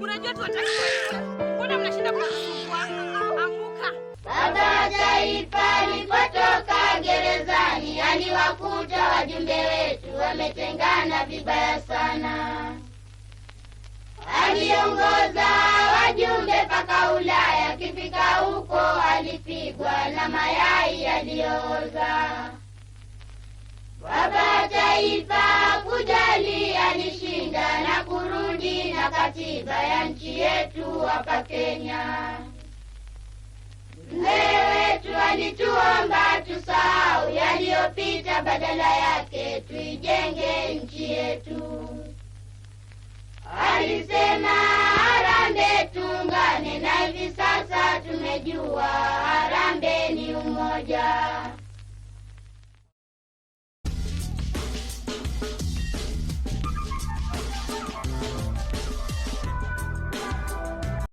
Unajua tu watakiwa. Mbona mnashinda kusumbua? Amka. Baba wa Taifa alipotoka gerezani aliwakuta wajumbe wetu wametengana vibaya sana. Aliongoza wajumbe paka Ulaya, kifika huko alipigwa na mayai yaliyooza. Baba wa Taifa kujali alishinda na kurudi na katiba ya nchi yetu hapa Kenya. Mzee wetu alituomba tusahau yaliyopita, badala yake tuijenge nchi yetu. Alisema harambee tuungane, na hivi sasa tumejua